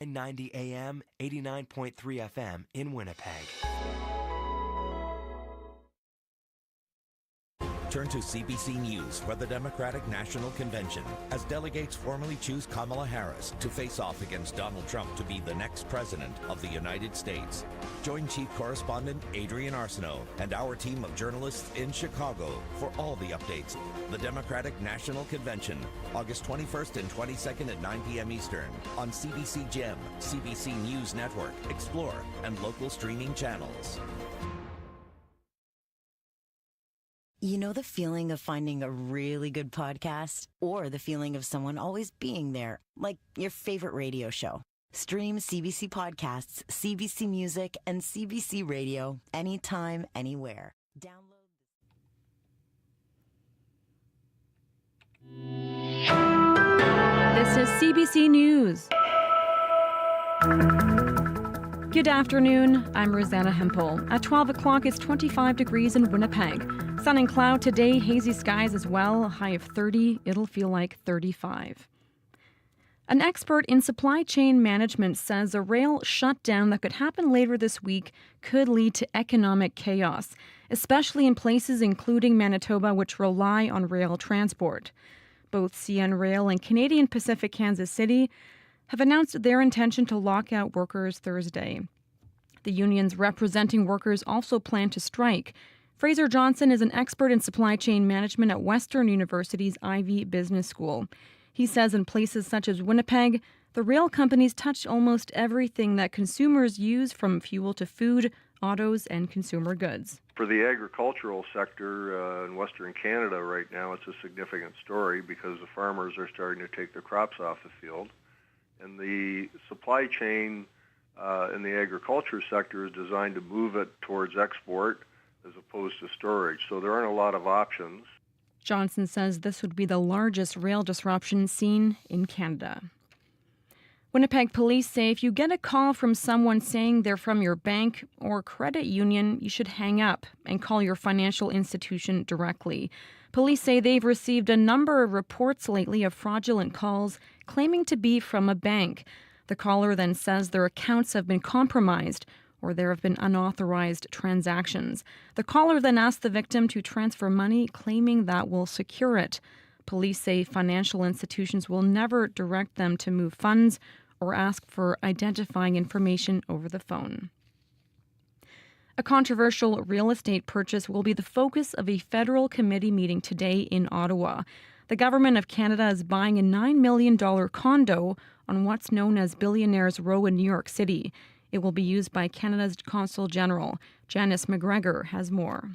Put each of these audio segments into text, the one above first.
990 AM, 89.3 FM in Winnipeg. Turn to CBC News for the Democratic National Convention as delegates formally choose Kamala Harris to face off against Donald Trump to be the next president of the United States. Join Chief Correspondent Adrian Arsenault and our team of journalists in Chicago for all the updates. The Democratic National Convention, August 21st and 22nd at 9 p.m. Eastern on CBC Gem, CBC News Network, Explore, and local streaming channels. You know the feeling of finding a really good podcast? Or the feeling of someone always being there, like your favorite radio show? Stream CBC Podcasts, CBC Music, and CBC Radio anytime, anywhere. Download. This is CBC News. Good afternoon, I'm Rosanna Hempel. At 12 o'clock, it's 25 degrees in Winnipeg. Sun and cloud today, hazy skies as well, a high of 30. It'll feel like 35. An expert in supply chain management says a rail shutdown that could happen later this week could lead to economic chaos, especially in places including Manitoba, which rely on rail transport. Both CN Rail and Canadian Pacific Kansas City have announced their intention to lock out workers Thursday. The unions representing workers also plan to strike. Fraser Johnson is an expert in supply chain management at Western University's Ivey Business School. He says in places such as Winnipeg, the rail companies touch almost everything that consumers use, from fuel to food, autos, and consumer goods. For the agricultural sector in Western Canada right now, it's a significant story because the farmers are starting to take their crops off the field. And the supply chain in the agriculture sector is designed to move it towards export as opposed to storage. So there aren't a lot of options. Johnson says this would be the largest rail disruption seen in Canada. Winnipeg police say if you get a call from someone saying they're from your bank or credit union, you should hang up and call your financial institution directly. Police say they've received a number of reports lately of fraudulent calls claiming to be from a bank. The caller then says their accounts have been compromised or there have been unauthorized transactions. The caller then asks the victim to transfer money, claiming that will secure it. Police say financial institutions will never direct them to move funds or ask for identifying information over the phone. A controversial real estate purchase will be the focus of a federal committee meeting today in Ottawa. The Government of Canada is buying a $9 million condo on what's known as Billionaires Row in New York City. It will be used by Canada's Consul General. Janice McGregor has more.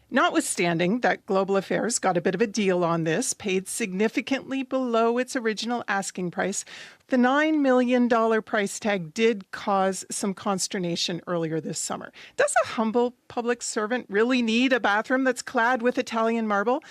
Notwithstanding that Global Affairs got a bit of a deal on this, paid significantly below its original asking price, the $9 million price tag did cause some consternation earlier this summer. Does a humble public servant really need a bathroom that's clad with Italian marble?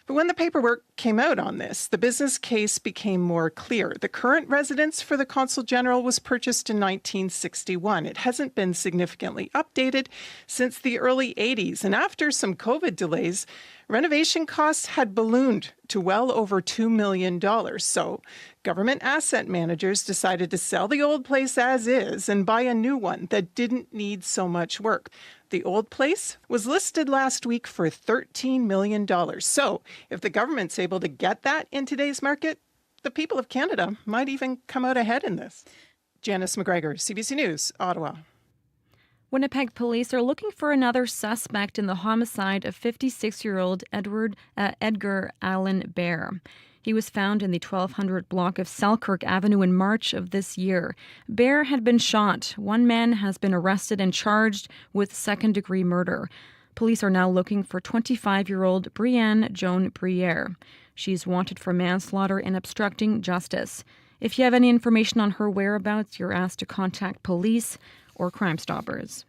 But when the paperwork came out on this, the business case became more clear. The current residence for the Consul General was purchased in 1961. It hasn't been significantly updated since the early 80s. And after some COVID delays, renovation costs had ballooned to well over $2 million. So government asset managers decided to sell the old place as is and buy a new one that didn't need so much work. The old place was listed last week for $13 million. So if the government's able to get that in today's market, the people of Canada might even come out ahead in this. Janice McGregor, CBC News, Ottawa. Winnipeg police are looking for another suspect in the homicide of 56-year-old Edgar Allen Bear. He was found in the 1200 block of Selkirk Avenue in March of this year. Bear had been shot. One man has been arrested and charged with second-degree murder. Police are now looking for 25-year-old Brianne Joan Briere. She's wanted for manslaughter and obstructing justice. If you have any information on her whereabouts, you're asked to contact police or Crime Stoppers.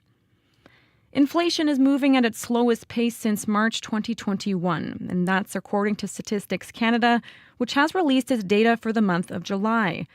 Inflation is moving at its slowest pace since March 2021, and that's according to Statistics Canada, which has released its data for the month of July.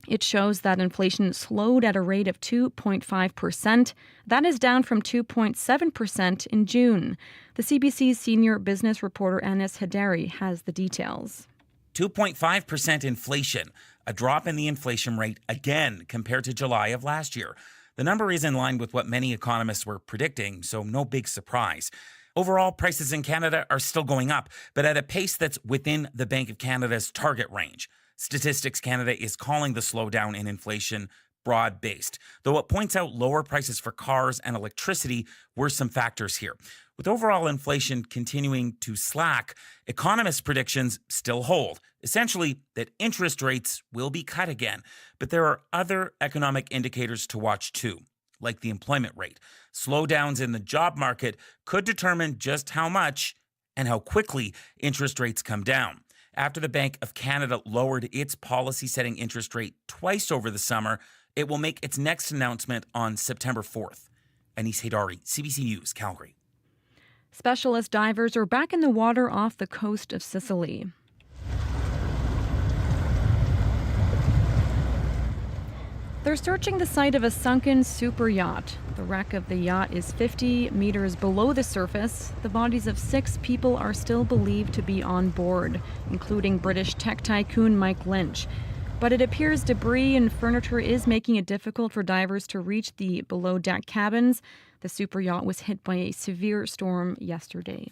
It shows that inflation slowed at a rate of 2.5%. That is down from 2.7% in June. The CBC's senior business reporter Anis Hederi has the details. 2.5% inflation, a drop in the inflation rate again compared to July of last year. The number is in line with what many economists were predicting, so no big surprise. Overall, prices in Canada are still going up, but at a pace that's within the Bank of Canada's target range. Statistics Canada is calling the slowdown in inflation broad-based, though it points out lower prices for cars and electricity were some factors here. With overall inflation continuing to slack, economists' predictions still hold, essentially that interest rates will be cut again. But there are other economic indicators to watch too, like the employment rate. Slowdowns in the job market could determine just how much and how quickly interest rates come down. After the Bank of Canada lowered its policy-setting interest rate twice over the summer, it will make its next announcement on September 4th. Anis Haidari, CBC News, Calgary. Specialist divers are back in the water off the coast of Sicily. They're searching the site of a sunken super yacht. The wreck of the yacht is 50 meters below the surface. The bodies of 6 people are still believed to be on board, including British tech tycoon Mike Lynch. But it appears debris and furniture is making it difficult for divers to reach the below-deck cabins. The super yacht was hit by a severe storm yesterday.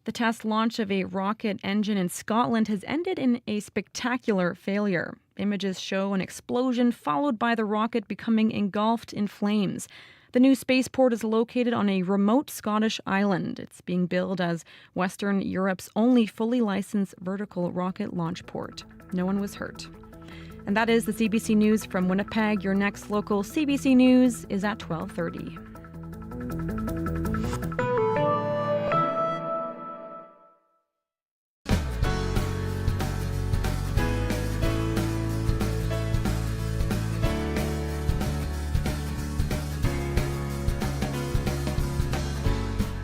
The test launch of a rocket engine in Scotland has ended in a spectacular failure. Images show an explosion followed by the rocket becoming engulfed in flames. The new spaceport is located on a remote Scottish island. It's being billed as Western Europe's only fully licensed vertical rocket launch port. No one was hurt. And that is the CBC News from Winnipeg. Your next local CBC News is at 12:30.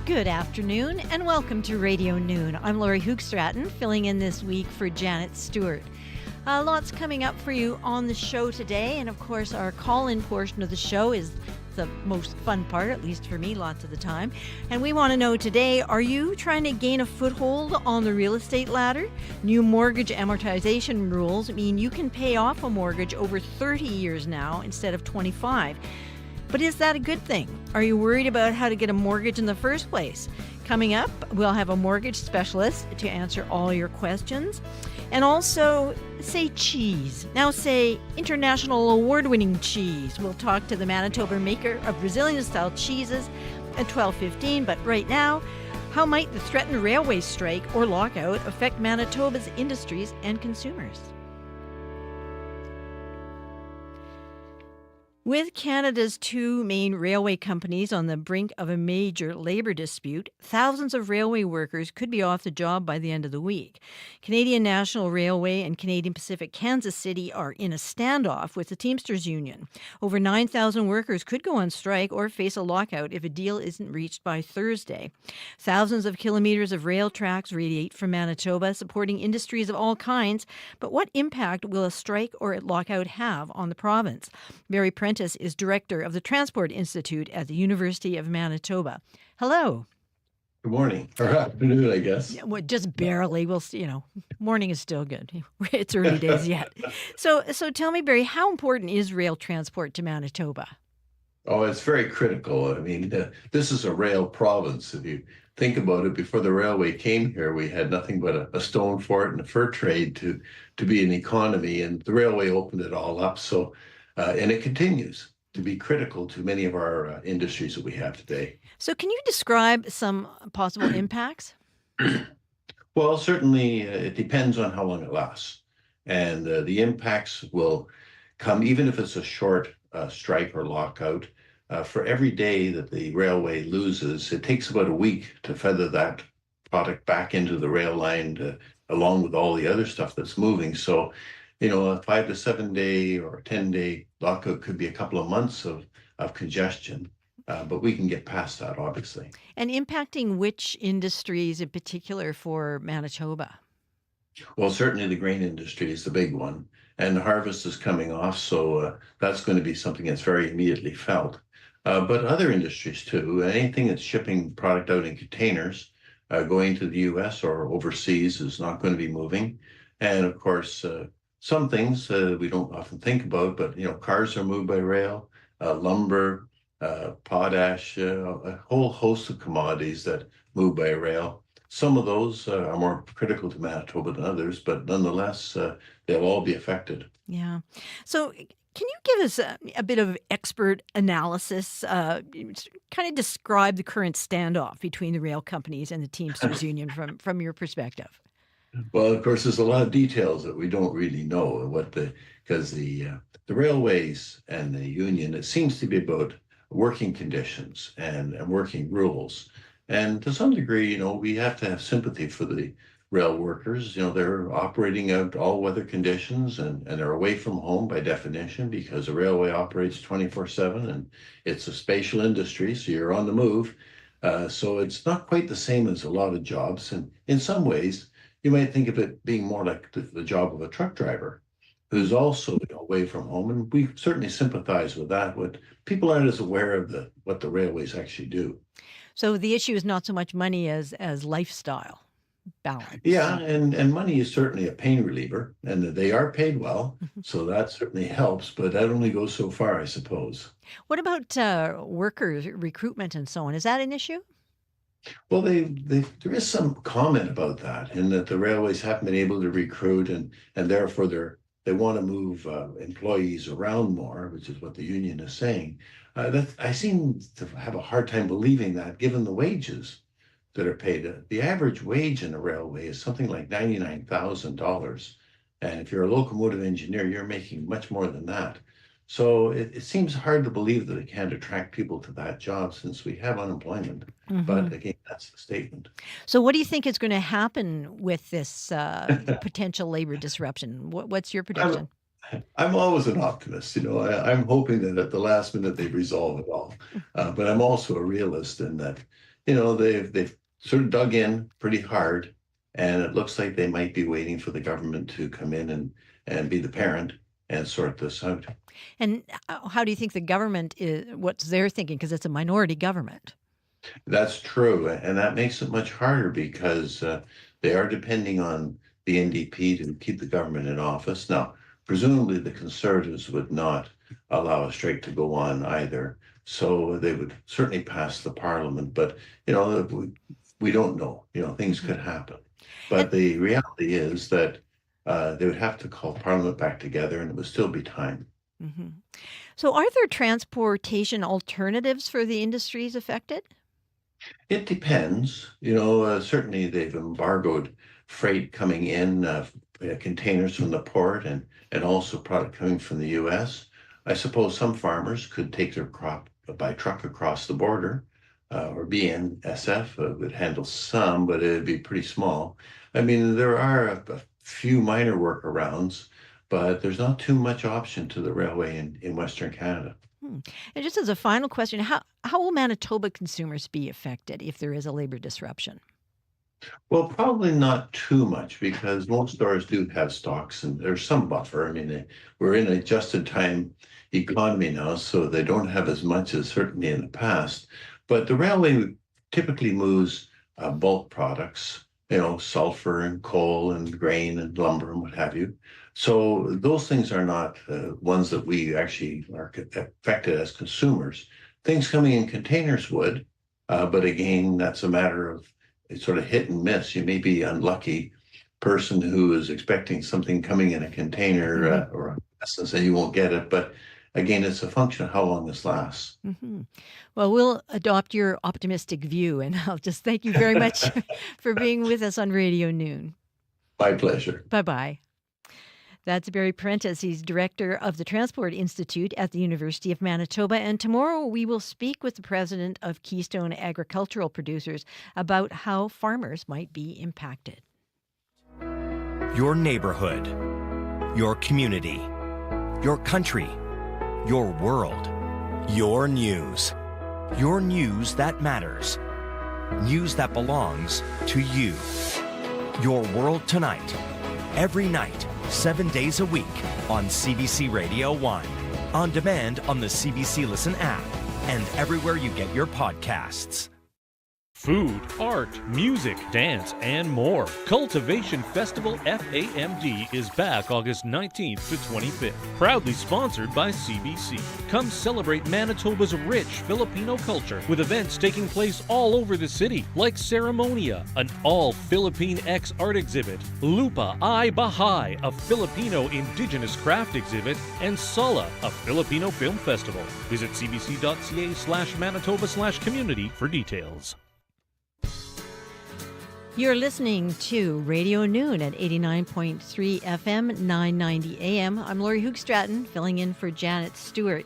Good afternoon and welcome to Radio Noon. I'm Laurie Hoogstraten, filling in this week for Janet Stewart. Lots coming up for you on the show today, and of course our call-in portion of the show is the most fun part, at least for me, lots of the time. And we want to know today, are you trying to gain a foothold on the real estate ladder? New mortgage amortization rules mean you can pay off a mortgage over 30 years now instead of 25. But is that a good thing? Are you worried about how to get a mortgage in the first place? Coming up, we'll have a mortgage specialist to answer all your questions. And also, say cheese. Now say international award-winning cheese. We'll talk to the Manitoba maker of Brazilian-style cheeses at 12:15. But right now, how might the threatened railway strike or lockout affect Manitoba's industries and consumers? With Canada's 2 main railway companies on the brink of a major labour dispute, thousands of railway workers could be off the job by the end of the week. Canadian National Railway and Canadian Pacific Kansas City are in a standoff with the Teamsters Union. Over 9,000 workers could go on strike or face a lockout if a deal isn't reached by Thursday. Thousands of kilometres of rail tracks radiate from Manitoba, supporting industries of all kinds. But what impact will a strike or a lockout have on the province? Barry Prentice is director of the Transport Institute at the University of Manitoba. Hello. Good morning, or afternoon, I guess. Well, just barely. We'll see. Morning is still good. It's early days yet. So tell me, Barry, how important is rail transport to Manitoba? Oh, it's very critical. I mean, this is a rail province. If you think about it, before the railway came here, we had nothing but a stone fort and a fur trade to be an economy, and the railway opened it all up. So. And it continues to be critical to many of our industries that we have today. So can you describe some possible impacts? Well, certainly it depends on how long it lasts. And the impacts will come, even if it's a short strike or lockout. For every day that the railway loses, it takes about a week to feather that product back into the rail line along with all the other stuff that's moving. So a 5 to 7 day or 10-day lockout could be a couple of months of congestion, but we can get past that, obviously. And impacting which industries in particular for Manitoba? Well, certainly the grain industry is the big one, and the harvest is coming off, so that's going to be something that's very immediately felt. But other industries too, anything that's shipping product out in containers, going to the U.S. or overseas is not going to be moving. And of course, some things we don't often think about, but cars are moved by rail, lumber, potash, a whole host of commodities that move by rail. Some of those are more critical to Manitoba than others, but nonetheless, they'll all be affected. Yeah. So can you give us a bit of expert analysis, kind of describe the current standoff between the rail companies and the Teamsters Union from your perspective? Well, of course, there's a lot of details that we don't really know because the railways and the union, it seems to be about working conditions and working rules. And to some degree, we have to have sympathy for the rail workers. They're operating out all weather conditions and they're away from home by definition because the railway operates 24/7 and it's a spatial industry, so you're on the move. So it's not quite the same as a lot of jobs. And in some ways, you might think of it being more like the job of a truck driver who's also away from home. And we certainly sympathize with that. But people aren't as aware of what the railways actually do. So the issue is not so much money as lifestyle balance. Yeah, and money is certainly a pain reliever, and they are paid well, so that certainly helps, but that only goes so far, I suppose. What about workers, recruitment and so on? Is that an issue? Well, there is some comment about that, in that the railways haven't been able to recruit, and therefore they want to move employees around more, which is what the union is saying. I seem to have a hard time believing that, given the wages that are paid. The average wage in a railway is something like $99,000. And if you're a locomotive engineer, you're making much more than that. So it seems hard to believe that they can't attract people to that job since we have unemployment. But again, that's the statement. So what do you think is going to happen with this potential labor disruption? What's your prediction? I'm always an optimist. I'm hoping that at the last minute they resolve it all. But I'm also a realist in that, they've sort of dug in pretty hard, and it looks like they might be waiting for the government to come in and be the parent and sort this out. And how do you think the government what's they're thinking? Because it's a minority government. That's true. And that makes it much harder because they are depending on the NDP to keep the government in office. Now, presumably the Conservatives would not allow a strike to go on either. So they would certainly pass the parliament. But, we don't know. Things could happen. But the reality is that they would have to call Parliament back together, and it would still be time. Mm-hmm. So are there transportation alternatives for the industries affected? It depends. Certainly they've embargoed freight coming in, containers from the port, and also product coming from the U.S. I suppose some farmers could take their crop by truck across the border, or BNSF would handle some, but it'd be pretty small. I mean, there are a few minor workarounds, but there's not too much option to the railway in Western Canada. And just as a final question, how will Manitoba consumers be affected if there is a labor disruption? Well, probably not too much because most stores do have stocks and there's some buffer. I mean, we're in a just-in-time economy now, so they don't have as much as certainly in the past. But the railway typically moves bulk products, sulfur and coal and grain and lumber and what have you. So those things are not ones that we actually are affected as consumers. Things coming in containers would, but again, that's a matter of it's sort of hit and miss. You may be unlucky person who is expecting something coming in a container or a essence and you won't get it. But again, it's a function of how long this lasts. Well, we'll adopt your optimistic view, and I'll just thank you very much for being with us on Radio Noon. My pleasure. Bye-bye. That's Barry Prentice. He's director of the Transport Institute at the University of Manitoba. And tomorrow we will speak with the president of Keystone Agricultural Producers about how farmers might be impacted. Your neighborhood, your community, your country, your world, your news. Your news that matters. News that belongs to you. Your World Tonight. Every night, 7 days a week on CBC Radio 1. On demand on the CBC Listen app and everywhere you get your podcasts. Food, art, music, dance, and more. Cultivation Festival FAMD is back August 19th to 25th. Proudly sponsored by CBC. Come celebrate Manitoba's rich Filipino culture with events taking place all over the city, like Ceremonia, an all-Philippine X art exhibit, Lupa Ay Bahay, a Filipino indigenous craft exhibit, and Sala, a Filipino film festival. Visit cbc.ca/Manitoba/community for details. You're listening to Radio Noon at 89.3 FM, 990 AM. I'm Lori Hoogstraten, filling in for Janet Stewart.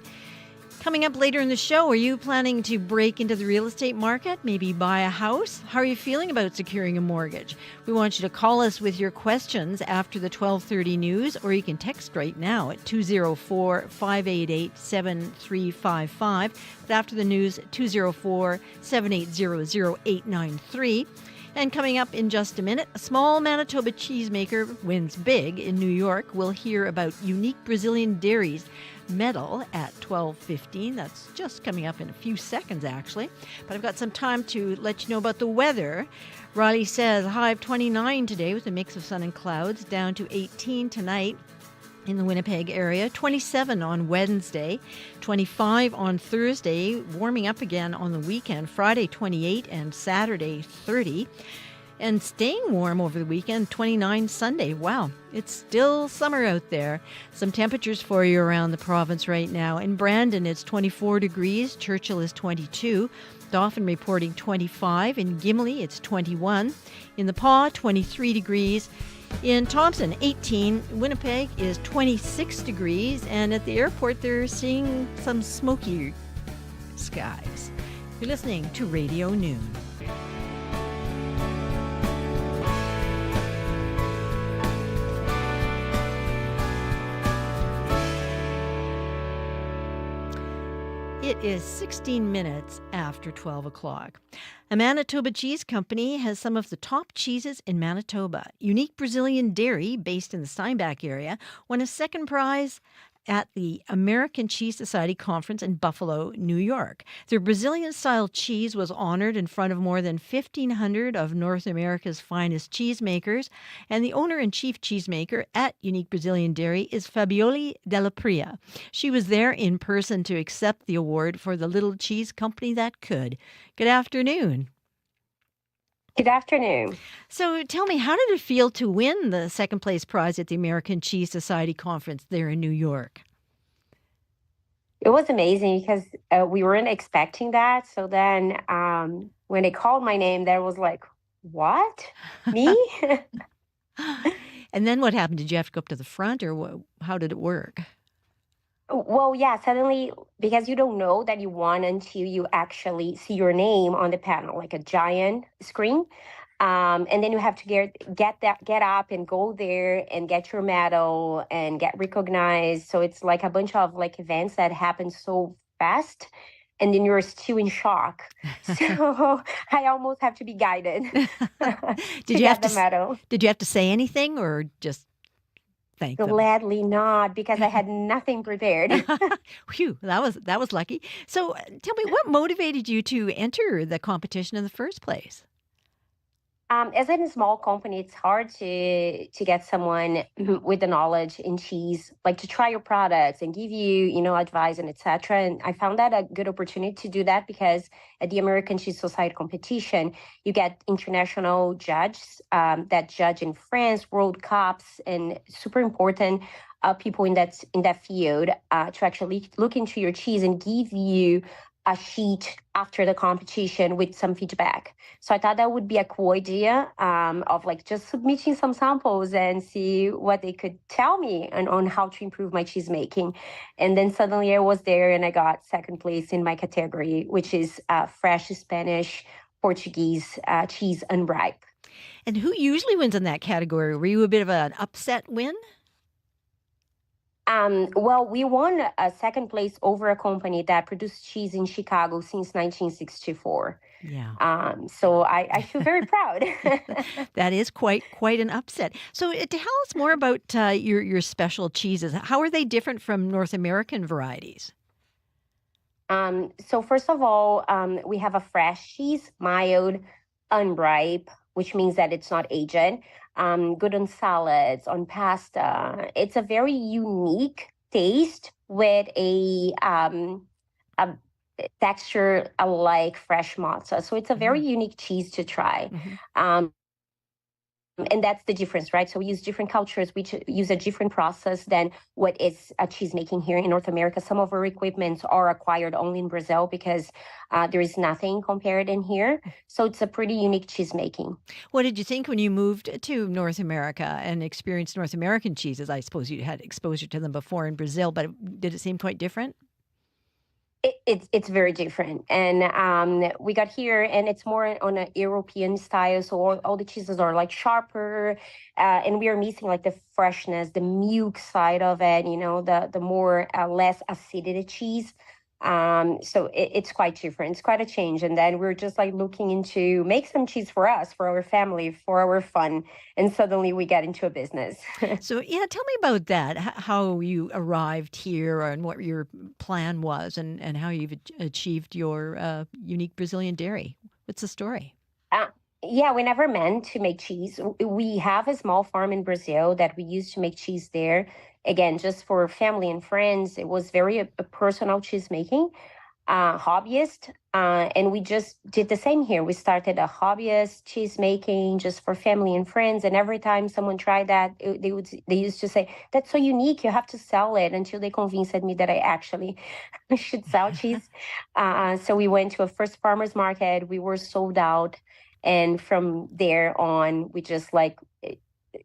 Coming up later in the show, are you planning to break into the real estate market, maybe buy a house? How are you feeling about securing a mortgage? We want you to call us with your questions after the 12:30 news, or you can text right now at 204-588-7355. But after the news, 204-780-0893. And coming up in just a minute, a small Manitoba cheesemaker wins big in New York. We'll hear about unique Brazilian dairies medal at 12:15. That's just coming up in a few seconds, actually. But I've got some time to let you know about the weather. Riley says high of 29 today with a mix of sun and clouds, down to 18 tonight in the Winnipeg area, 27 on Wednesday, 25 on Thursday, warming up again on the weekend, Friday 28 and Saturday 30, and staying warm over the weekend, 29 Sunday. Wow, it's still summer out there. Some temperatures for you around the province right now. In Brandon, it's 24 degrees, Churchill is 22, Dauphin reporting 25, in Gimli, it's 21, in the Paw, 23 degrees, in Thompson, 18. Winnipeg is 26 degrees. And at the airport, they're seeing some smoky skies. You're listening to Radio Noon. It is 16 minutes after 12 o'clock. A Manitoba cheese company has some of the top cheeses in Manitoba. Unique Brazilian Dairy, based in the Steinbach area, won a second prize at the American Cheese Society Conference in Buffalo, New York. Their Brazilian-style cheese was honored in front of more than 1,500 of North America's finest cheesemakers, and the owner-in-chief cheesemaker at Unique Brazilian Dairy is Fabioli Della Pria. She was there in person to accept the award for the little cheese company that could. Good afternoon. Good afternoon. So tell me, how did it feel to win the second place prize at the American Cheese Society Conference there in New York? It was amazing because we weren't expecting that. So then when they called my name, there was like, what? Me? And then what happened? Did you have to go up to the front, or how did it work? Well, yeah, suddenly, because you don't know that you won until you actually see your name on the panel, like a giant screen. And then you have to get up and go there and get your medal and get recognized. So it's like a bunch of like events that happen so fast, and then you're still in shock. So I almost have to be guided Did you have get the medal. Did you have to say anything, or just thank them? Gladly not, because I had nothing prepared. Phew, that was lucky. So tell me, what motivated you to enter the competition in the first place? As in a small company, it's hard to get someone with the knowledge in cheese, like to try your products and give you, advice and etc. And I found that a good opportunity to do that, because at the American Cheese Society competition, you get international judges that judge in France, World Cups, and super important people in that field to actually look into your cheese and give you a sheet after the competition with some feedback. So I thought that would be a cool idea of like just submitting some samples and see what they could tell me on how to improve my cheese making. And then suddenly I was there and I got second place in my category, which is fresh Spanish Portuguese cheese unripe. And who usually wins in that category? Were you a bit of an upset win? Well, we won a second place over a company that produced cheese in Chicago since 1964. Yeah. So I feel very proud. That is quite an upset. So tell us more about your special cheeses. How are they different from North American varieties? So first of all, we have a fresh cheese, mild, unripe, which means that it's not aged. Good on salads, on pasta. It's a very unique taste with a texture like fresh mozza. So it's a very unique cheese to try. And that's the difference, right? So we use different cultures, we use a different process than what is cheese making here in North America. Some of our equipments are acquired only in Brazil because there is nothing compared in here. So it's a pretty unique cheese making. What did you think when you moved to North America and experienced North American cheeses? I suppose you had exposure to them before in Brazil, but did it seem quite different? It's very different, and we got here, and it's more on a European style. So all the cheeses are like sharper, and we are missing like the freshness, the milk side of it. You know, the more less acidity cheese. So it's quite different. It's quite a change. And then we're just like looking into make some cheese for us, for our family, for our fun. And suddenly we get into a business. So, yeah, tell me about that, how you arrived here and what your plan was and how you've achieved your unique Brazilian dairy. What's the story? Yeah, we never meant to make cheese. We have a small farm in Brazil that we used to make cheese there. Again, just for family and friends. It was very a personal cheese making, hobbyist. And we just did the same here. We started a hobbyist cheese making just for family and friends. And every time someone tried that, they used to say, "That's so unique, you have to sell it," until they convinced me that I actually should sell cheese. So we went to a first farmer's market. We were sold out. And from there on, we just like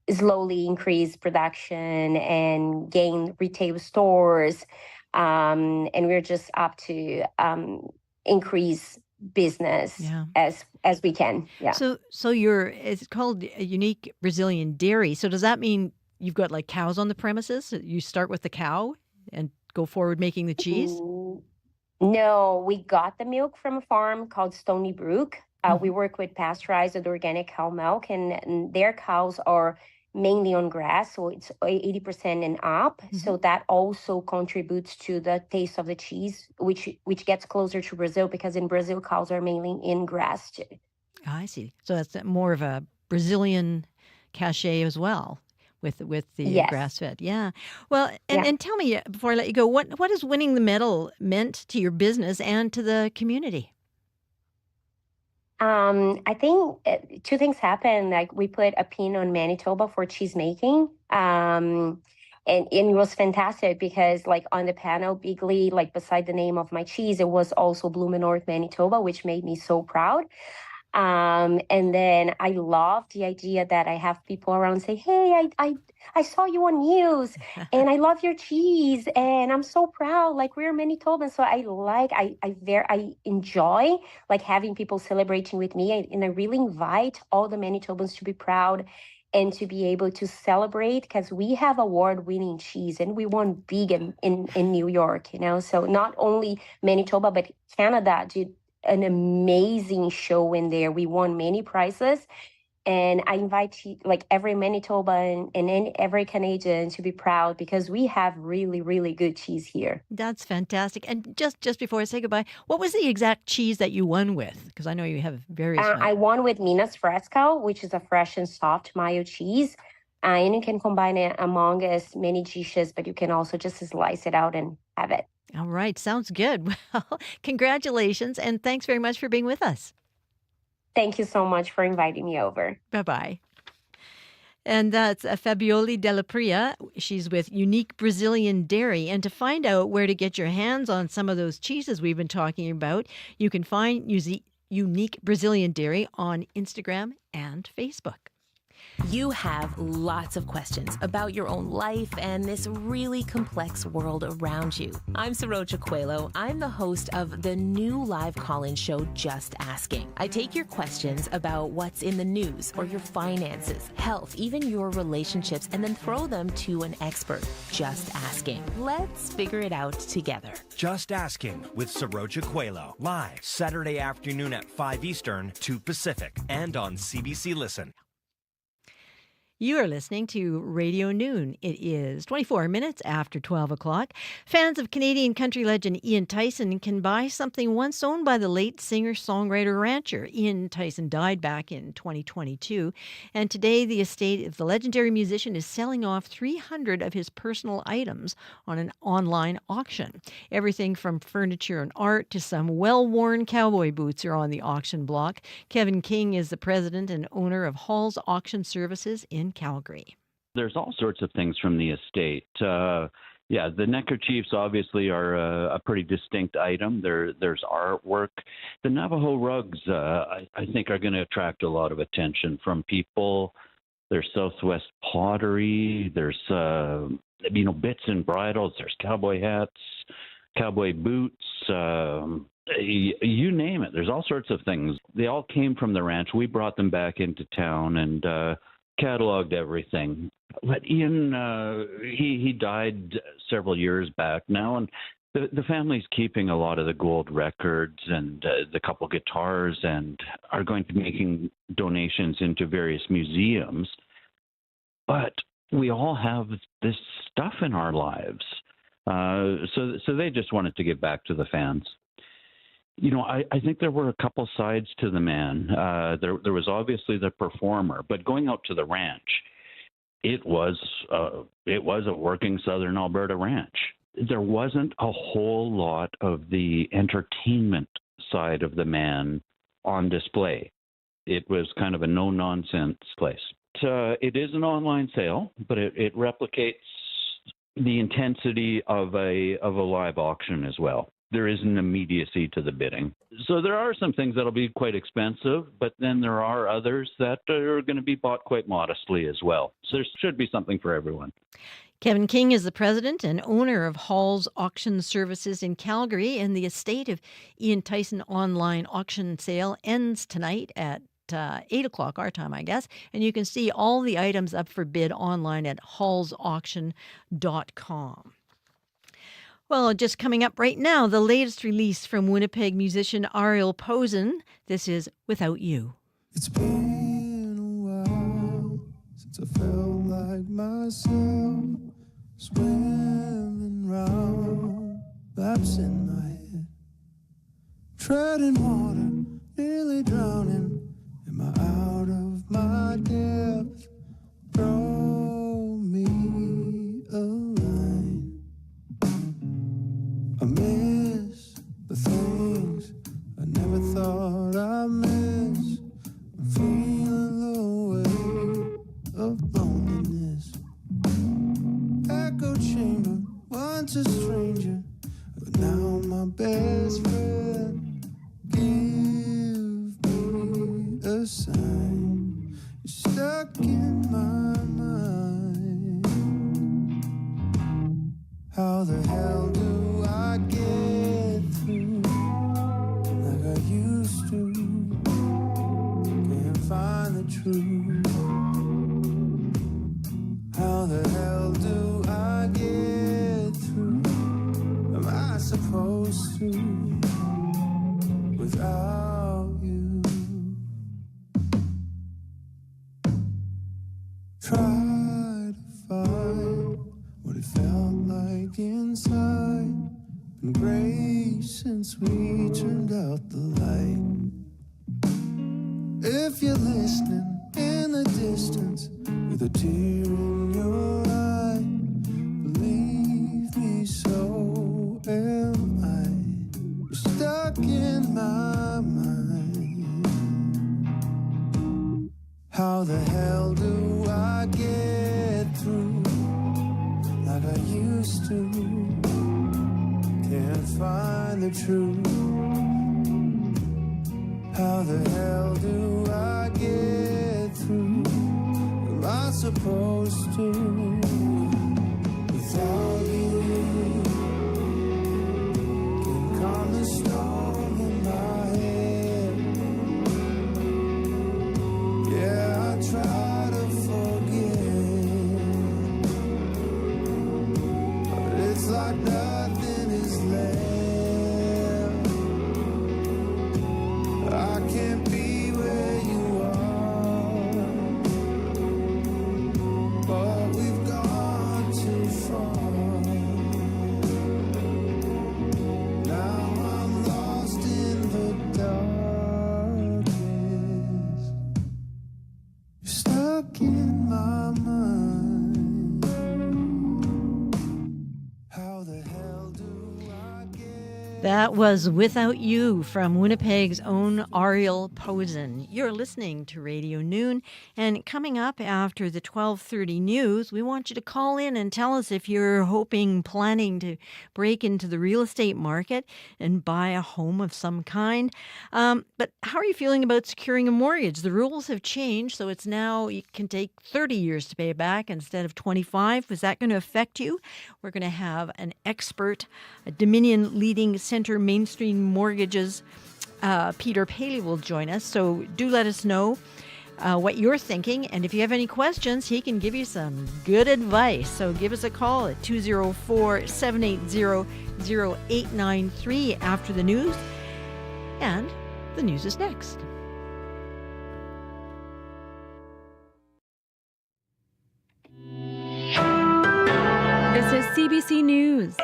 slowly increase production and gain retail stores. And we're just up to increase business as we can. Yeah. So it's called a unique Brazilian dairy. So does that mean you've got like cows on the premises? You start with the cow and go forward making the cheese? No, we got the milk from a farm called Stony Brook. We work with pasteurized organic cow milk, and their cows are mainly on grass, so it's 80% and up. So that also contributes to the taste of the cheese, which gets closer to Brazil, because in Brazil, cows are mainly in grass too. I see. So that's more of a Brazilian cachet as well with the grass-fed. Yeah. Well, and tell me, before I let you go, what has winning the medal meant to your business and to the community? I think two things happened. Like we put a pin on Manitoba for cheese making. And it was fantastic because like on the panel, bigly, like beside the name of my cheese, it was also Bloom North Manitoba, which made me so proud. And then I love the idea that I have people around say, "Hey, I saw you on news and I love your cheese and I'm so proud. Like we're Manitobans." So I enjoy like having people celebrating with me, and I really invite all the Manitobans to be proud and to be able to celebrate, because we have award-winning cheese and we won big in New York, you know. So not only Manitoba, but Canada did an amazing show in there. We won many prizes, and I invite like every Manitoban and every Canadian to be proud, because we have really, really good cheese here. That's fantastic. And just before I say goodbye, what was the exact cheese that you won with? Because I know you have various ones. I won with Minas Fresco, which is a fresh and soft mayo cheese. And you can combine it among as many dishes, but you can also just slice it out and have it. All right. Sounds good. Well, congratulations. And thanks very much for being with us. Thank you so much for inviting me over. Bye-bye. And that's Fabioli Della Pria. She's with Unique Brazilian Dairy. And to find out where to get your hands on some of those cheeses we've been talking about, you can find Unique Brazilian Dairy on Instagram and Facebook. You have lots of questions about your own life and this really complex world around you. I'm Sarocha Coelho. I'm the host of the new live call-in show, Just Asking. I take your questions about what's in the news or your finances, health, even your relationships, and then throw them to an expert. Just Asking. Let's figure it out together. Just Asking with Sarocha Coelho. Live Saturday afternoon at 5 Eastern, 2 Pacific, and on CBC Listen. You are listening to Radio Noon. It is 24 minutes after 12 o'clock. Fans of Canadian country legend Ian Tyson can buy something once owned by the late singer-songwriter rancher. Ian Tyson died back in 2022, and today the estate of the legendary musician is selling off 300 of his personal items on an online auction. Everything from furniture and art to some well-worn cowboy boots are on the auction block. Kevin King is the president and owner of Hall's Auction Services in Calgary. There's all sorts of things from the estate. The neckerchiefs obviously are a pretty distinct item. There's artwork. The Navajo rugs, I think, are going to attract a lot of attention from people. There's Southwest pottery. There's bits and bridles. There's cowboy hats, cowboy boots. You name it. There's all sorts of things. They all came from the ranch. We brought them back into town and cataloged everything. But Ian, he died several years back now, and the family's keeping a lot of the gold records and the couple guitars, and are going to be making donations into various museums. But we all have this stuff in our lives, so they just wanted to give back to the fans. You know, I think there were a couple sides to the man. There was obviously the performer, but going out to the ranch, it was a working Southern Alberta ranch. There wasn't a whole lot of the entertainment side of the man on display. It was kind of a no-nonsense place. It is an online sale, but it replicates the intensity of a live auction as well. There is an immediacy to the bidding. So there are some things that'll be quite expensive, but then there are others that are going to be bought quite modestly as well. So there should be something for everyone. Kevin King is the president and owner of Hall's Auction Services in Calgary, and the estate of Ian Tyson online auction sale ends tonight at 8 o'clock our time, I guess. And you can see all the items up for bid online at hallsauction.com. Well, just coming up right now, the latest release from Winnipeg musician Ariel Posen. This is Without You. It's been a while since I felt like myself, swimming round, laps in my head, treading water, nearly drowning. Am I out of my depth? Throw me a line. I miss the things I never thought I'd miss. I'm feeling the weight of loneliness. Echo chamber, once a stranger, but now my best friend. Give me a sign. You're stuck in my mind. How the hell do I get through like I used to? Can't find the truth. How the hell do I get through? Am I supposed to without you? Try to find what it felt like inside. Been gray since we turned out the light. If you're listening in the distance with a tear in your eye, believe me, so am I. You're stuck in my mind. How the hell do I get through like I used to? Can't find the truth. How the hell do I get through? Am I supposed to without you? Can calm the storm in my head. Yeah, I try to forget, but it's like nothing is left. I can't be where you are. That was Without You from Winnipeg's own Ariel Posen. You're listening to Radio Noon, and coming up after the 12:30 news, we want you to call in and tell us if you're planning to break into the real estate market and buy a home of some kind. But how are you feeling about securing a mortgage? The rules have changed, so it's now you can take 30 years to pay it back instead of 25. Is that going to affect you? We're going to have an expert, a Dominion leading Center Mainstream Mortgages, Peter Paley will join us. So do let us know what you're thinking. And if you have any questions, he can give you some good advice. So give us a call at 204-780-0893 after the news. And the news is next. This is CBC News.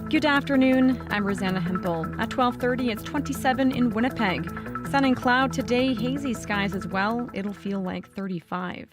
Good afternoon, I'm Rosanna Hempel. At 12:30, it's 27 in Winnipeg. Sun and cloud today, hazy skies as well. It'll feel like 35.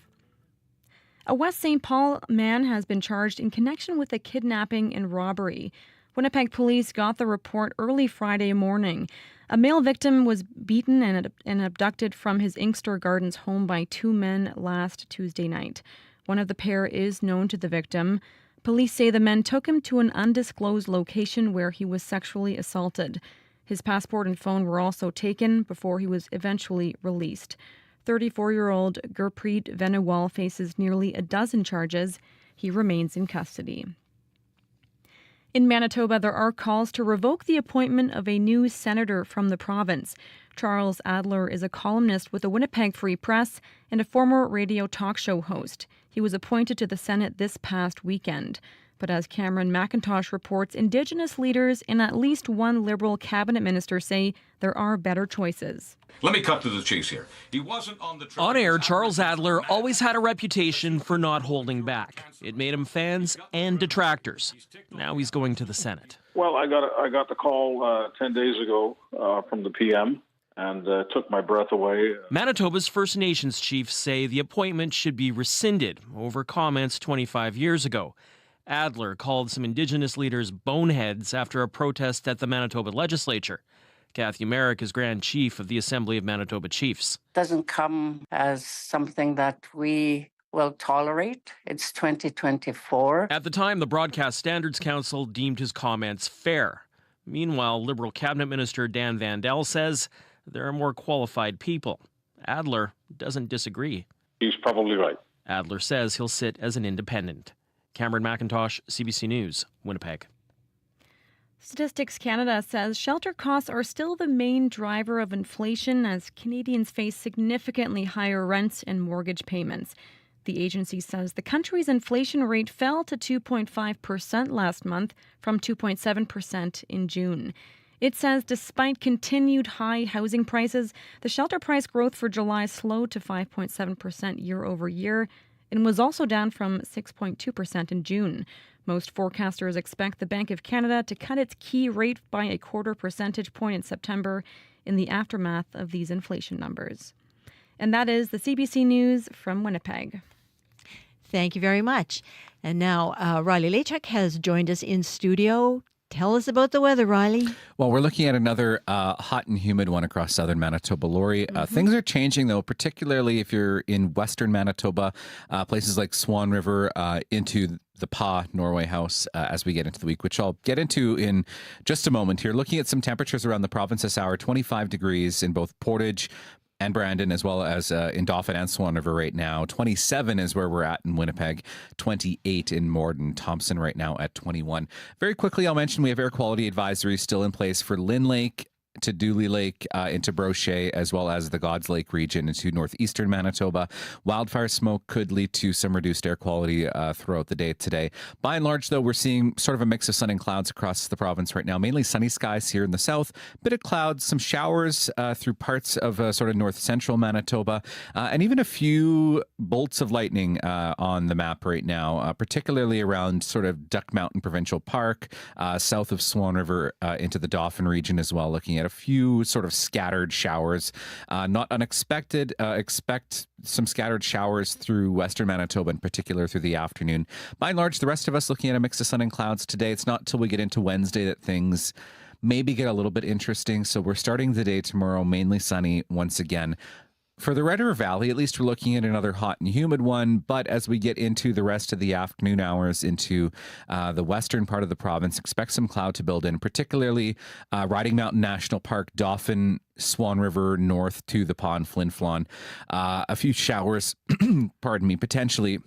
A West St. Paul man has been charged in connection with a kidnapping and robbery. Winnipeg police got the report early Friday morning. A male victim was beaten and abducted from his Inkster Gardens home by two men last Tuesday night. One of the pair is known to the victim. Police say the men took him to an undisclosed location where he was sexually assaulted. His passport and phone were also taken before he was eventually released. 34-year-old Gurpreet Venewal faces nearly a dozen charges. He remains in custody. In Manitoba, there are calls to revoke the appointment of a new senator from the province. Charles Adler is a columnist with the Winnipeg Free Press and a former radio talk show host. He was appointed to the Senate this past weekend. But as Cameron McIntosh reports, Indigenous leaders and at least one Liberal cabinet minister say there are better choices. Let me cut to the chase here. He wasn't on the track. On air, Charles Adler always had a reputation for not holding back. It made him fans and detractors. Now he's going to the Senate. Well, I got the call 10 days ago from the PM. And took my breath away. Manitoba's First Nations chiefs say the appointment should be rescinded over comments 25 years ago. Adler called some Indigenous leaders boneheads after a protest at the Manitoba legislature. Kathy Merrick is Grand Chief of the Assembly of Manitoba Chiefs. Doesn't come as something that we will tolerate. It's 2024. At the time, the Broadcast Standards Council deemed his comments fair. Meanwhile, Liberal Cabinet Minister Dan Vandel says there are more qualified people. Adler doesn't disagree. He's probably right. Adler says he'll sit as an independent. Cameron McIntosh, CBC News, Winnipeg. Statistics Canada says shelter costs are still the main driver of inflation as Canadians face significantly higher rents and mortgage payments. The agency says the country's inflation rate fell to 2.5% last month from 2.7% in June. It says despite continued high housing prices, the shelter price growth for July slowed to 5.7% year over year and was also down from 6.2% in June. Most forecasters expect the Bank of Canada to cut its key rate by a quarter percentage point in September in the aftermath of these inflation numbers. And that is the CBC News from Winnipeg. Thank you very much. And now Riley Lachuk has joined us in studio. Tell us about the weather, Riley. Well, we're looking at another hot and humid one across southern Manitoba. Lori, things are changing, though, particularly if you're in western Manitoba, places like Swan River into the Pa Norway House as we get into the week, which I'll get into in just a moment here. Looking at some temperatures around the province this hour, 25 degrees in both Portage and Brandon, as well as in Dauphin and Swan River right now. 27 is where we're at in Winnipeg. 28 in Morden. Thompson right now at 21. Very quickly, I'll mention we have air quality advisories still in place for Lynn Lake, to Dooley Lake, into Brochet, as well as the God's Lake region into northeastern Manitoba. Wildfire smoke could lead to some reduced air quality throughout the day today. By and large, though, we're seeing sort of a mix of sun and clouds across the province right now. Mainly sunny skies here in the south, bit of clouds, some showers through parts of sort of north central Manitoba, and even a few bolts of lightning on the map right now, particularly around sort of Duck Mountain Provincial Park, south of Swan River into the Dauphin region as well, looking at a few sort of scattered showers. Not unexpected. Expect some scattered showers through western Manitoba, in particular through the afternoon. By and large, the rest of us looking at a mix of sun and clouds today. It's not till we get into Wednesday that things maybe get a little bit interesting. So we're starting the day tomorrow mainly sunny once again. For the Red River Valley, at least we're looking at another hot and humid one. But as we get into the rest of the afternoon hours into the western part of the province, expect some cloud to build in, particularly Riding Mountain National Park, Dauphin, Swan River, north to the Pas and Flin Flon. A few showers, pardon me, potentially.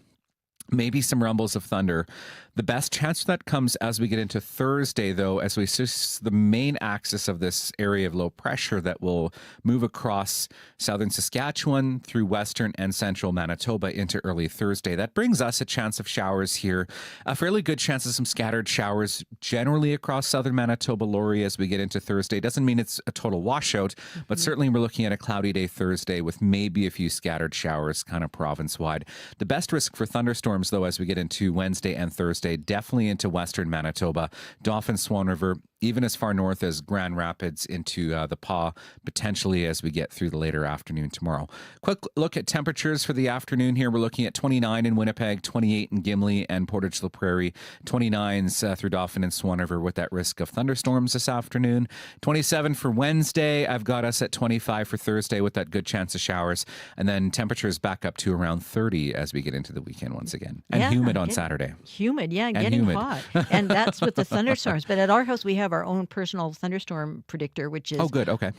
Maybe some rumbles of thunder. The best chance for that comes as we get into Thursday, though, as we see the main axis of this area of low pressure that will move across southern Saskatchewan through western and central Manitoba into early Thursday. That brings us a chance of showers here. A fairly good chance of some scattered showers generally across southern Manitoba, Laurie, as we get into Thursday. Doesn't mean it's a total washout, but certainly we're looking at a cloudy day Thursday with maybe a few scattered showers kind of province-wide. The best risk for thunderstorms, though, as we get into Wednesday and Thursday, definitely into western Manitoba, Dauphin, Swan River, even as far north as Grand Rapids into the Pas, potentially as we get through the later afternoon tomorrow. Quick look at temperatures for the afternoon here. We're looking at 29 in Winnipeg, 28 in Gimli and Portage la Prairie, 29s through Dauphin and Swan River with that risk of thunderstorms this afternoon. 27 for Wednesday. I've got us at 25 for Thursday with that good chance of showers. And then temperatures back up to around 30 as we get into the weekend once again. And humid on Saturday. Humid, yeah, And getting humid. hot. And that's with the thunderstorms. But at our house, we have our own personal thunderstorm predictor, which is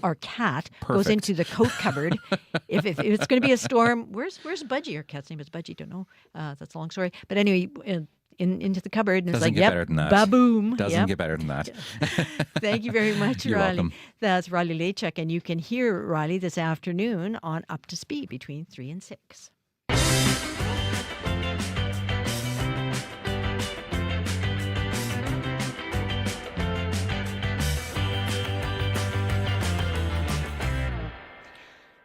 our cat. Goes into the coat cupboard. if it's going to be a storm, where's Budgie? Our cat's name is Budgie. Don't know. That's a long story. But anyway, into the cupboard, and Doesn't it's like, get better than that. Ba-boom. Doesn't get better than that. Thank you very much, You're Riley. welcome. That's Riley Lachuk, and you can hear Riley this afternoon on Up to Speed between 3 and 6.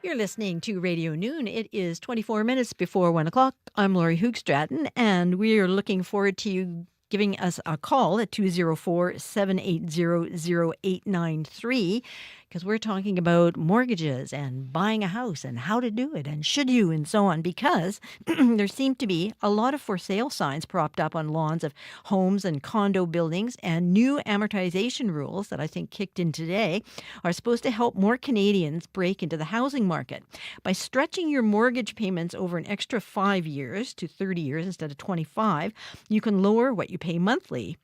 You're listening to Radio Noon. It is 24 minutes before 1 o'clock. I'm Laurie Hoogstraten, and we are looking forward to you giving us a call at 204-780-0893, because we're talking about mortgages and buying a house and how to do it and should you and so on, because there seem to be a lot of for sale signs propped up on lawns of homes and condo buildings, and new amortization rules that I think kicked in today are supposed to help more Canadians break into the housing market. By stretching your mortgage payments over an extra 5 years to 30 years instead of 25, you can lower what you pay monthly.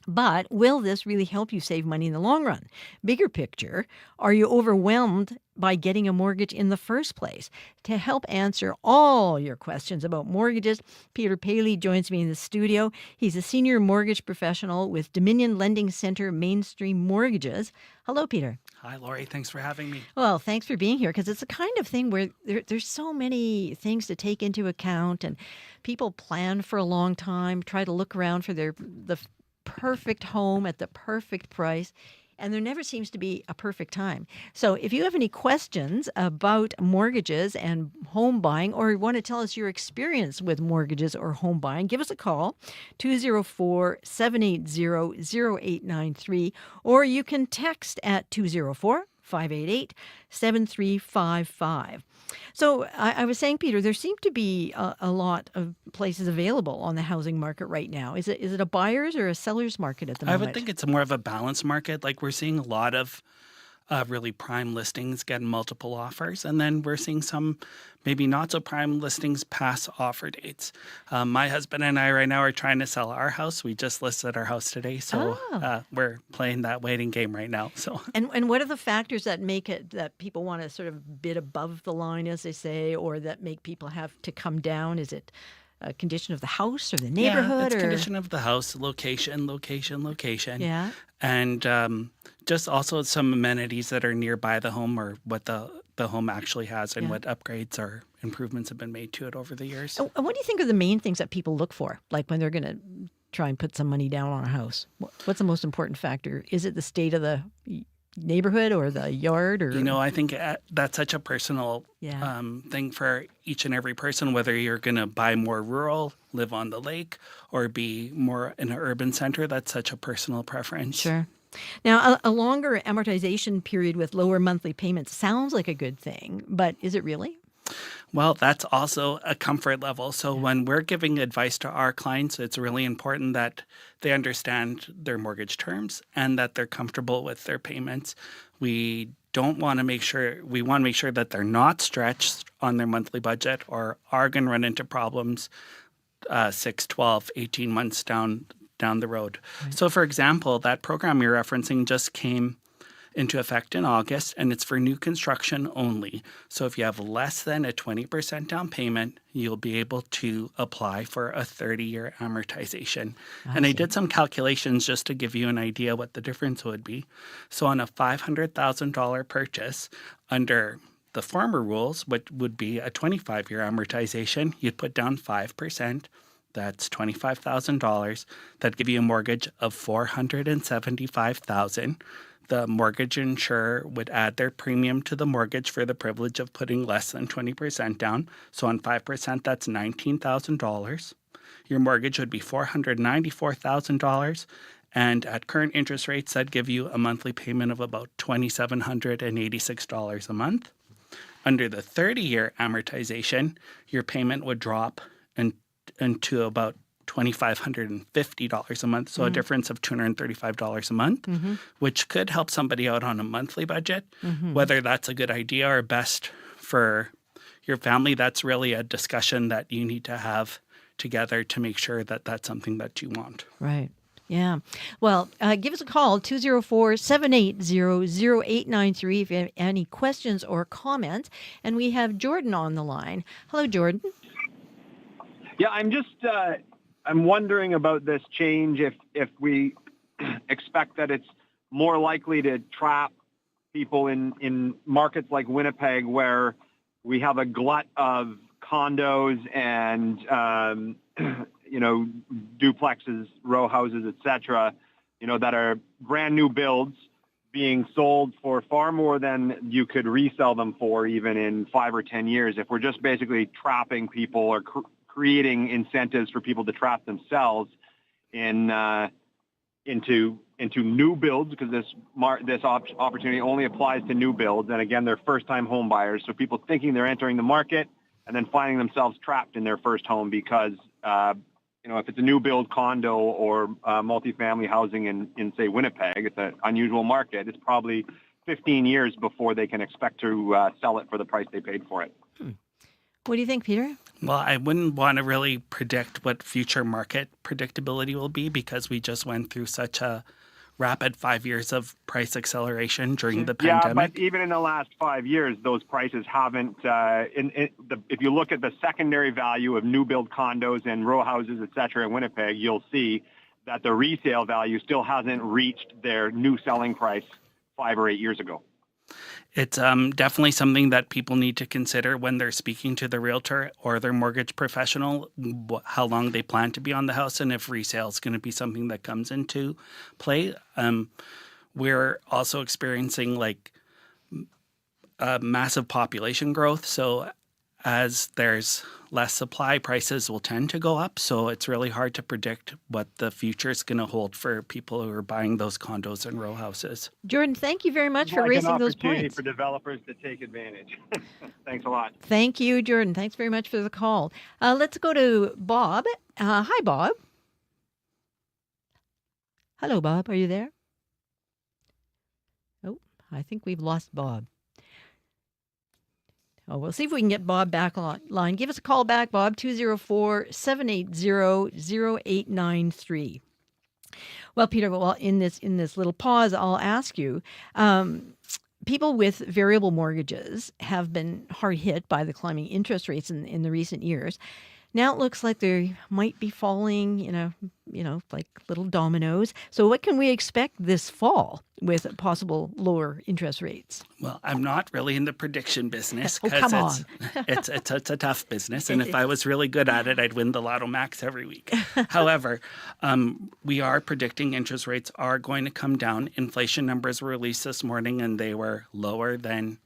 But will this really help you save money in the long run? Bigger picture, are you overwhelmed by getting a mortgage in the first place? To help answer all your questions about mortgages, Peter Paley joins me in the studio. He's a senior mortgage professional with Dominion Lending Center Mainstream Mortgages. Hello, Peter. Hi, Laurie. Thanks for having me. Well, thanks for being here, because it's the kind of thing where there's so many things to take into account, and people plan for a long time, try to look around for the perfect home at the perfect price, and there never seems to be a perfect time. So if you have any questions about mortgages and home buying, or want to tell us your experience with mortgages or home buying, give us a call, 204-780-0893, or you can text at 204-588-7355. So I was saying, Peter, there seem to be a lot of places available on the housing market right now. Is it a buyer's or a seller's market at the moment? I would think it's more of a balanced market. Like, we're seeing a lot of really prime listings get multiple offers, and then we're seeing some maybe not so prime listings pass offer dates. My husband and I right now are trying to sell our house. We just listed our house today, so we're playing that waiting game right now. So, and what are the factors that make it that people want to sort of bid above the line, as they say, or that make people have to come down? Is it a condition of the house or the neighborhood? Yeah, it's condition of the house, location. Yeah. And just also some amenities that are nearby the home, or what the home actually has, and what upgrades or improvements have been made to it over the years. And what do you think are the main things that people look for, like when they're going to try and put some money down on a house? What's the most important factor? Is it the state of the neighborhood or the yard? Or I think that's such a personal thing for each and every person, whether you're going to buy more rural, live on the lake, or be more in an urban center. That's such a personal preference. Sure. Now, a longer amortization period with lower monthly payments sounds like a good thing, but is it really? Well, that's also a comfort level. So when we're giving advice to our clients, it's really important that they understand their mortgage terms and that they're comfortable with their payments. We want to make sure that they're not stretched on their monthly budget or are going to run into problems 6, 12, 18 months down the road. Right. So, for example, that program you're referencing just came into effect in August, and it's for new construction only. So if you have less than a 20% down payment, you'll be able to apply for a 30-year amortization. I did some calculations just to give you an idea what the difference would be. So on a $500,000 purchase, under the former rules, which would be a 25-year amortization, you'd put down 5%. That's $25,000. That'd give you a mortgage of $475,000. The mortgage insurer would add their premium to the mortgage for the privilege of putting less than 20% down. So on 5%, that's $19,000. Your mortgage would be $494,000. And at current interest rates, that'd give you a monthly payment of about $2,786 a month. Under the 30-year amortization, your payment would drop into about $2,550 a month, so a difference of $235 a month, which could help somebody out on a monthly budget. Whether that's a good idea or best for your family, that's really a discussion that you need to have together to make sure that that's something that you want. Right. Yeah. Well, give us a call, 204-780-0893 if you have any questions or comments. And we have Jordan on the line. Hello, Jordan. Yeah, I'm wondering about this change if we expect that it's more likely to trap people in markets like Winnipeg where we have a glut of condos and duplexes, row houses, etc., that are brand new builds being sold for far more than you could resell them for even in 5 or 10 years. If we're just basically trapping people or creating incentives for people to trap themselves into new builds, because this opportunity only applies to new builds, and again, they're first-time home buyers. So people thinking they're entering the market and then finding themselves trapped in their first home because if it's a new build condo or multifamily housing in say Winnipeg, it's an unusual market. It's probably 15 years before they can expect to sell it for the price they paid for it. What do you think, Peter? Well, I wouldn't want to really predict what future market predictability will be because we just went through such a rapid 5 years of price acceleration during the pandemic. Yeah, but even in the last 5 years, those prices haven't. If you look at the secondary value of new build condos and row houses, et cetera, in Winnipeg, you'll see that the resale value still hasn't reached their new selling price 5 or 8 years ago. It's definitely something that people need to consider when they're speaking to the realtor or their mortgage professional, how long they plan to be on the house and if resale is going to be something that comes into play. We're also experiencing massive population growth. So as there's less supply, prices will tend to go up. So it's really hard to predict what the future is going to hold for people who are buying those condos and row houses. Jordan, thank you very much for raising those points. An opportunity for developers to take advantage. Thanks a lot. Thank you, Jordan. Thanks very much for the call. Let's go to Bob. Hi, Bob. Hello, Bob. Are you there? Oh, I think we've lost Bob. Oh, we'll see if we can get Bob back online. Give us a call back, Bob, 204-780-0893. Well, Peter, in this little pause, I'll ask you, people with variable mortgages have been hard hit by the climbing interest rates in the recent years. Now it looks like they might be falling, like little dominoes. So what can we expect this fall with possible lower interest rates? Well, I'm not really in the prediction business because it's a tough business. And if I was really good at it, I'd win the Lotto Max every week. However, we are predicting interest rates are going to come down. Inflation numbers were released this morning and they were lower than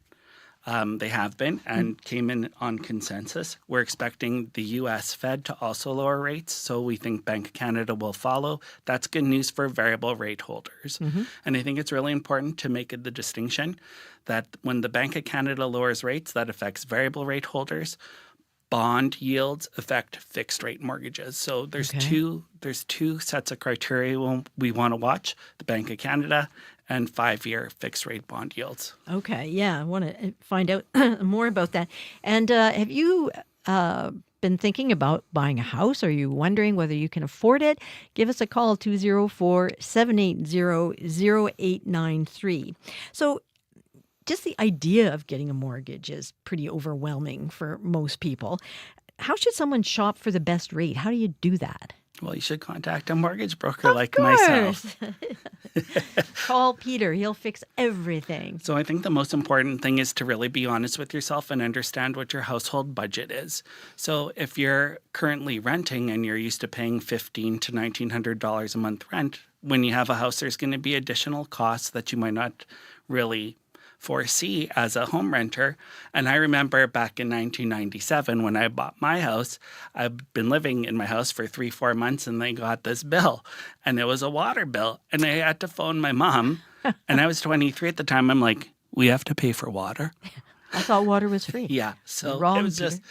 They have been and came in on consensus. We're expecting the U.S. Fed to also lower rates, so we think Bank of Canada will follow. That's good news for variable rate holders. And I think it's really important to make the distinction that when the Bank of Canada lowers rates, that affects variable rate holders. Bond yields affect fixed rate mortgages. So there's two sets of criteria we want to watch: the Bank of Canada and 5-year fixed rate bond yields. Okay, yeah, I want to find out more about that. And have you been thinking about buying a house? Are you wondering whether you can afford it? Give us a call, 204-780-0893. So just the idea of getting a mortgage is pretty overwhelming for most people. How should someone shop for the best rate? How do you do that? Well, you should contact a mortgage broker like myself. Call Peter. He'll fix everything. So I think the most important thing is to really be honest with yourself and understand what your household budget is. So if you're currently renting and you're used to paying $1,500 to $1,900 a month rent, when you have a house, there's going to be additional costs that you might not really foresee as a home renter. And I remember back in 1997 when I bought my house, I've been living in my house for 3-4 months and they got this bill, and it was a water bill. And I had to phone my mom, and I was 23 at the time. I'm like, we have to pay for water? I thought water was free. Yeah. So Wrong, it was just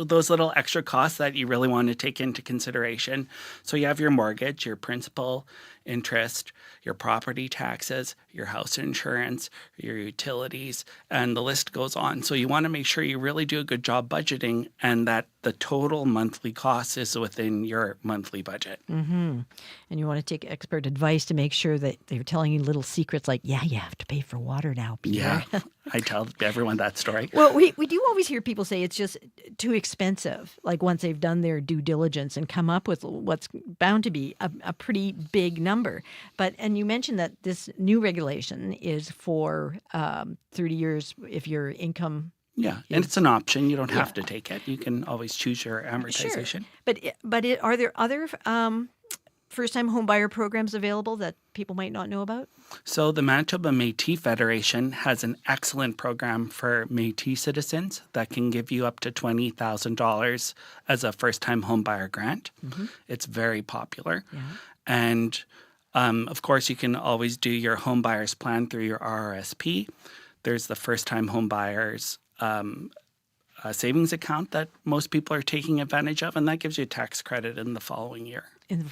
those little extra costs that you really want to take into consideration. So you have your mortgage, your principal, interest, your property taxes, your house insurance, your utilities, and the list goes on. So you want to make sure you really do a good job budgeting and that the total monthly cost is within your monthly budget. And you want to take expert advice to make sure that they're telling you little secrets like, yeah, you have to pay for water now, Peter. Yeah, I tell everyone that story. Well, we do always hear people say it's just too expensive, like once they've done their due diligence and come up with what's bound to be a pretty big number. And you mentioned that this new regulation is for 30 years if your income... Yeah, and it's an option. You don't have to take it. You can always choose your amortization. Sure. But are there other first-time homebuyer programs available that people might not know about? So the Manitoba Métis Federation has an excellent program for Métis citizens that can give you up to $20,000 as a first-time homebuyer grant. It's very popular. Yeah. And of course, you can always do your home buyer's plan through your RRSP. There's the first-time home buyers savings account that most people are taking advantage of, and that gives you a tax credit in the following year. And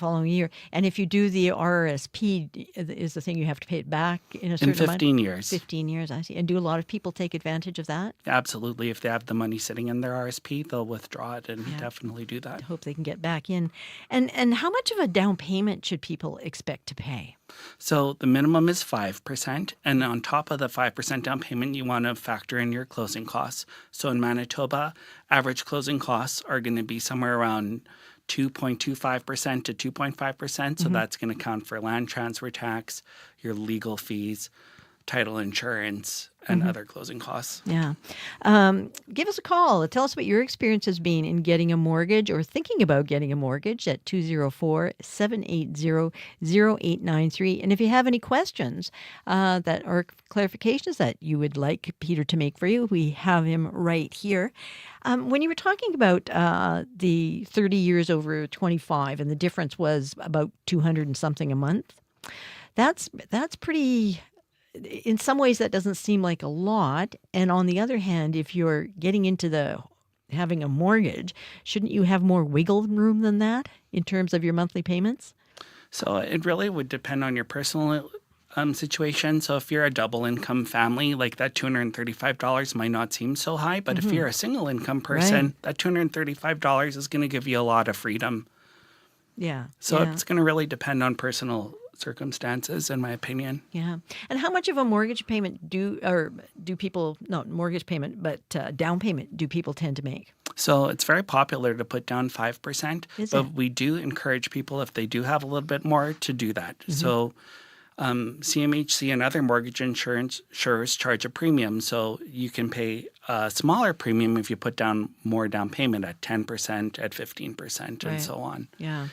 if you do the RRSP, is the thing you have to pay it back in a certain In 15 years. 15 years, I see. And do a lot of people take advantage of that? Absolutely. If they have the money sitting in their RSP, they'll withdraw it and definitely do that. I hope they can get back in. And how much of a down payment should people expect to pay? So the minimum is 5%. And on top of the 5% down payment, you want to factor in your closing costs. So in Manitoba, average closing costs are going to be somewhere around 2.25% to 2.5%. So that's going to count for land transfer tax, your legal fees, title insurance, and other closing costs. Yeah. Give us a call. Tell us what your experience has been in getting a mortgage or thinking about getting a mortgage at 204-780-0893. And if you have any questions that or clarifications that you would like Peter to make for you, we have him right here. When you were talking about the 30 years over 25 and the difference was about 200 and something a month, that's pretty... In some ways, that doesn't seem like a lot. And on the other hand, if you're getting into having a mortgage, shouldn't you have more wiggle room than that in terms of your monthly payments? So it really would depend on your personal situation. So if you're a double income family, like that $235 might not seem so high. But if you're a single income person, that $235 is going to give you a lot of freedom. Yeah. So it's going to really depend on personal circumstances, in my opinion. Yeah. And how much of a mortgage payment down payment do people tend to make? So it's very popular to put down 5%, but we do encourage people, if they do have a little bit more, to do that. So CMHC and other mortgage insurers charge a premium, so you can pay a smaller premium if you put down more down payment at 10%, at 15%, and so on. Yeah.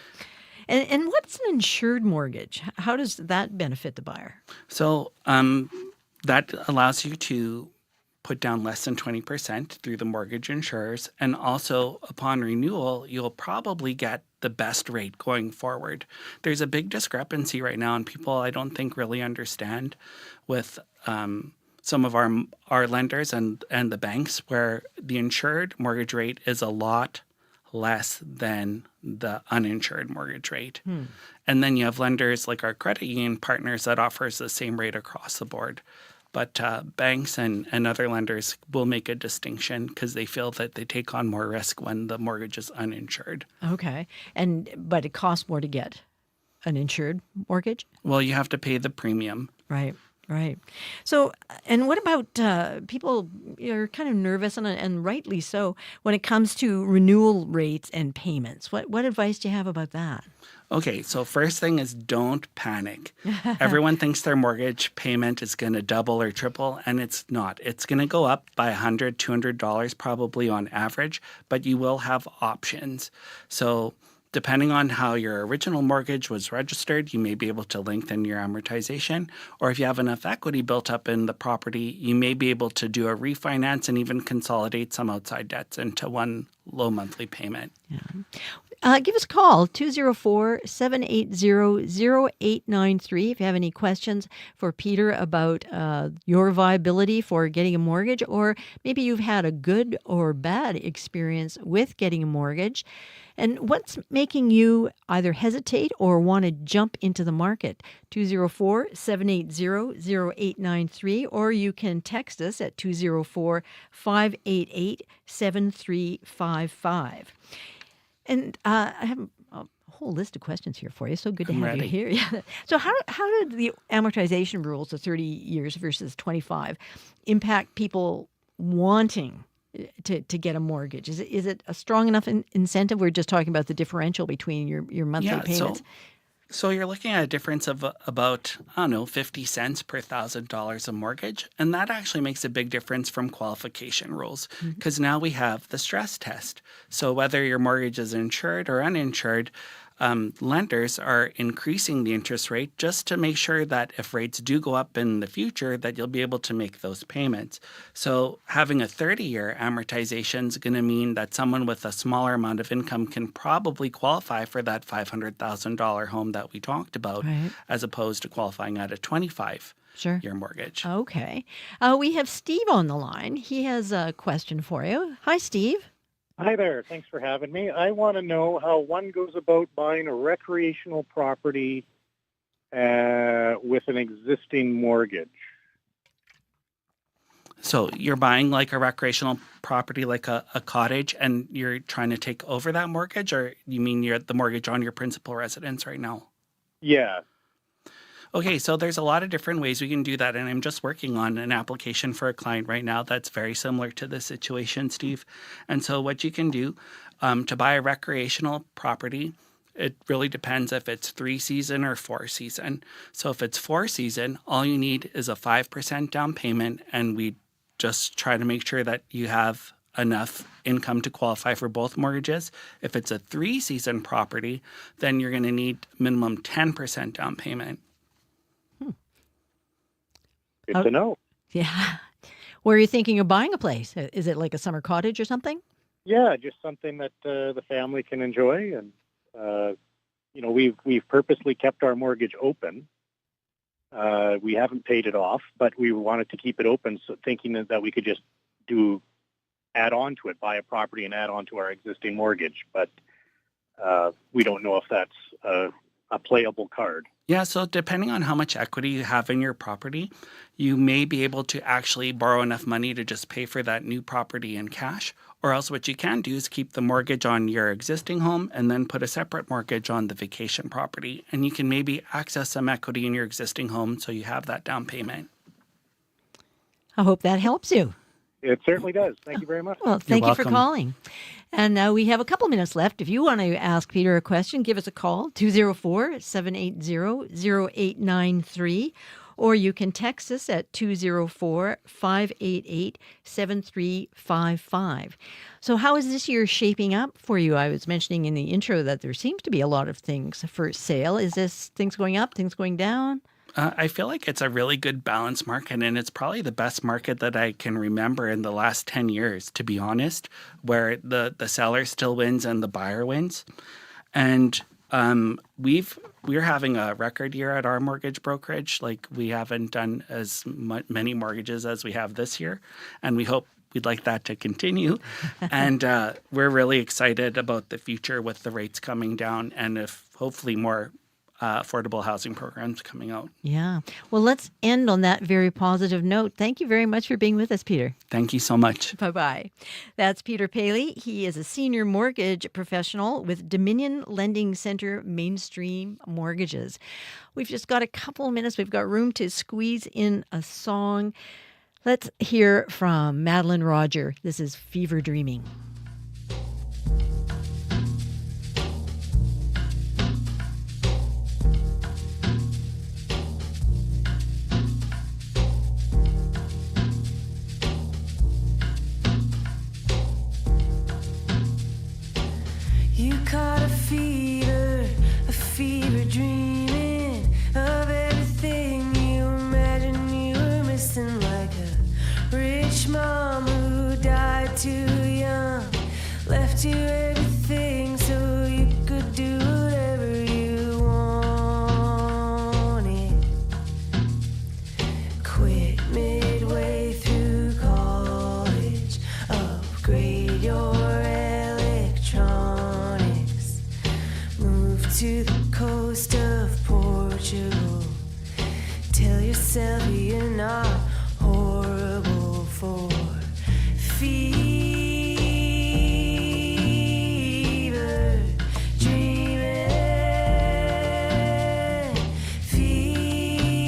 And what's an insured mortgage? How does that benefit the buyer? So that allows you to put down less than 20% through the mortgage insurers. And also, upon renewal, you'll probably get the best rate going forward. There's a big discrepancy right now, and people, I don't think, really understand with some of our lenders and the banks, where the insured mortgage rate is a lot less than the uninsured mortgage rate. And then you have lenders like our credit union partners that offers the same rate across the board. But banks and other lenders will make a distinction because they feel that they take on more risk when the mortgage is uninsured. Okay. But it costs more to get an insured mortgage? Well, you have to pay the premium. Right. Right. So, and what about people are kind of nervous, and rightly so, when it comes to renewal rates and payments? What advice do you have about that? Okay, so first thing is don't panic. Everyone thinks their mortgage payment is going to double or triple, and it's not. It's going to go up by $100, $200 probably on average, but you will have options. So depending on how your original mortgage was registered, you may be able to lengthen your amortization. Or if you have enough equity built up in the property, you may be able to do a refinance and even consolidate some outside debts into one low monthly payment. Give us a call, 204-780-0893 if you have any questions for Peter about your viability for getting a mortgage, or maybe you've had a good or bad experience with getting a mortgage. And what's making you either hesitate or want to jump into the market? 204-780-0893, or you can text us at 204-588-7355. And I have a whole list of questions here for you. So good to have you here. Yeah. So how did the amortization rules of 30 years versus 25 impact people wanting to get a mortgage? Is it a strong enough incentive? We're just talking about the differential between your monthly payments. So you're looking at a difference of about, 50 cents per $1,000 of mortgage. And that actually makes a big difference from qualification rules, because now we have the stress test. So whether your mortgage is insured or uninsured, lenders are increasing the interest rate just to make sure that if rates do go up in the future, that you'll be able to make those payments. So having a 30-year amortization is going to mean that someone with a smaller amount of income can probably qualify for that $500,000 home that we talked about, as opposed to qualifying at a 25-year mortgage. Okay. We have Steve on the line. He has a question for you. Hi, Steve. Hi there. Thanks for having me. I want to know how one goes about buying a recreational property with an existing mortgage. So you're buying like a recreational property, like a cottage, and you're trying to take over that mortgage, or you mean you're the mortgage on your principal residence right now? Yeah. Okay, so there's a lot of different ways we can do that, and I'm just working on an application for a client right now that's very similar to this situation, Steve. And so what you can do to buy a recreational property, it really depends if it's 3-season or 4-season. So if it's 4-season, all you need is a 5% down payment, and we just try to make sure that you have enough income to qualify for both mortgages. If it's a 3-season property, then you're going to need minimum 10% down payment. Good to know. Yeah. Where are you thinking of buying a place? Is it like a summer cottage or something? Yeah, just something that the family can enjoy. And, we've purposely kept our mortgage open. We haven't paid it off, but we wanted to keep it open, so thinking that we could just add on to it, buy a property and add on to our existing mortgage. But we don't know if that's a playable card. Yeah, so depending on how much equity you have in your property, you may be able to actually borrow enough money to just pay for that new property in cash. Or else what you can do is keep the mortgage on your existing home and then put a separate mortgage on the vacation property. And you can maybe access some equity in your existing home so you have that down payment. I hope that helps you. It certainly does. Thank you very much. Well, thank you for calling. And we have a couple minutes left. If you want to ask Peter a question, give us a call, 204-780-0893, or you can text us at 204-588-7355. So how is this year shaping up for you? I was mentioning in the intro that there seems to be a lot of things for sale. Is this things going up, things going down? I feel like it's a really good balanced market, and it's probably the best market that I can remember in the last 10 years, to be honest, where the seller still wins and the buyer wins. And we're having a record year at our mortgage brokerage. Like, we haven't done as many mortgages as we have this year, and we'd like that to continue. And we're really excited about the future with the rates coming down, and if hopefully more affordable housing programs coming out. Yeah. Well, let's end on that very positive note. Thank you very much for being with us, Peter. Thank you so much. Bye-bye. That's Peter Paley. He is a senior mortgage professional with Dominion Lending Center Mainstream Mortgages. We've just got a couple of minutes. We've got room to squeeze in a song. Let's hear from Madeline Roger. This is Fever Dreaming. You caught a fever dreaming of everything you imagined you were missing, like a rich mom who died too young, left you everything so you could do whatever you wanted. Quit midway through college, upgrade your electronics, move to the coast of Portugal, tell yourself you're not horrible for fever dreaming, fever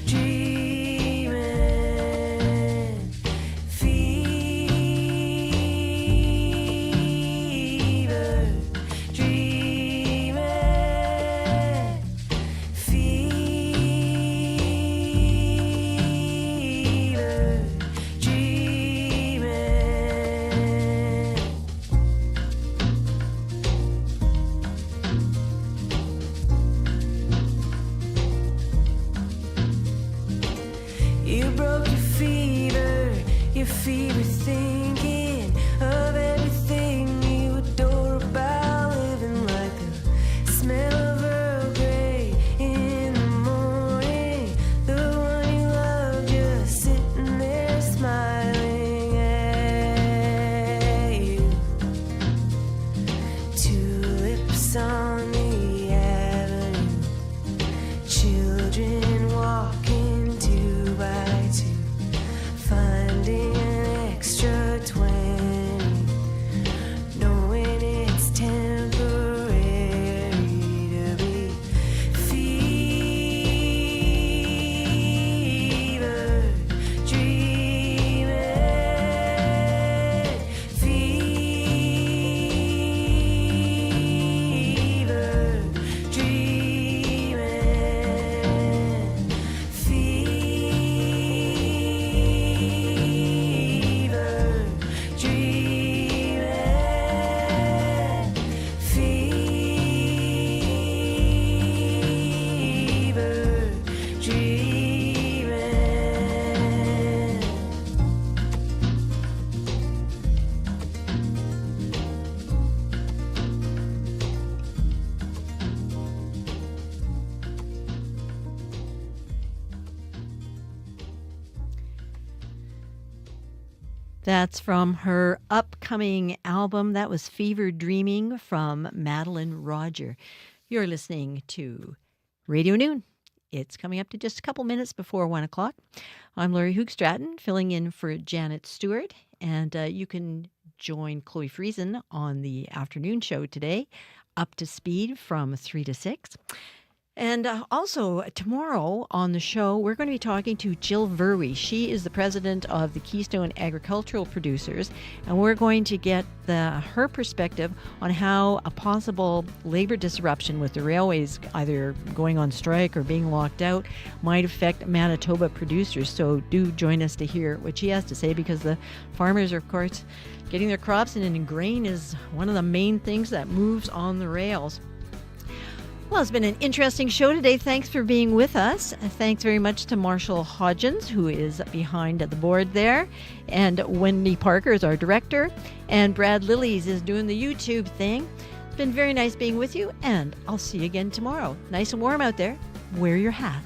dreaming, fever dreaming, You broke your fever thinking of everything you adore about living, like the smell of Earl Grey in the morning, the one you love just sitting there smiling at you. Tulips on the avenue, children walking 2 by 2, finding an extra 20, knowing it's temporary to be fever dreaming, fever dreaming, fever dreaming, fever dreaming. That's from her upcoming album. That was Fever Dreaming from Madeline Roger. You're listening to Radio Noon. It's coming up to just a couple minutes before 1 o'clock. I'm Laurie Hoogstraten, filling in for Janet Stewart. And you can join Chloe Friesen on the afternoon show today, Up to Speed from 3 to 6. And also, tomorrow on the show, we're going to be talking to Jill Verwey. She is the president of the Keystone Agricultural Producers, and we're going to get her perspective on how a possible labor disruption with the railways either going on strike or being locked out might affect Manitoba producers. So do join us to hear what she has to say, because the farmers are, of course, getting their crops in, and grain is one of the main things that moves on the rails. Well, it's been an interesting show today. Thanks for being with us. Thanks very much to Marshall Hodgins, who is behind the board there, and Wendy Parker is our director, and Brad Lillies is doing the YouTube thing. It's been very nice being with you, and I'll see you again tomorrow. Nice and warm out there. Wear your hat.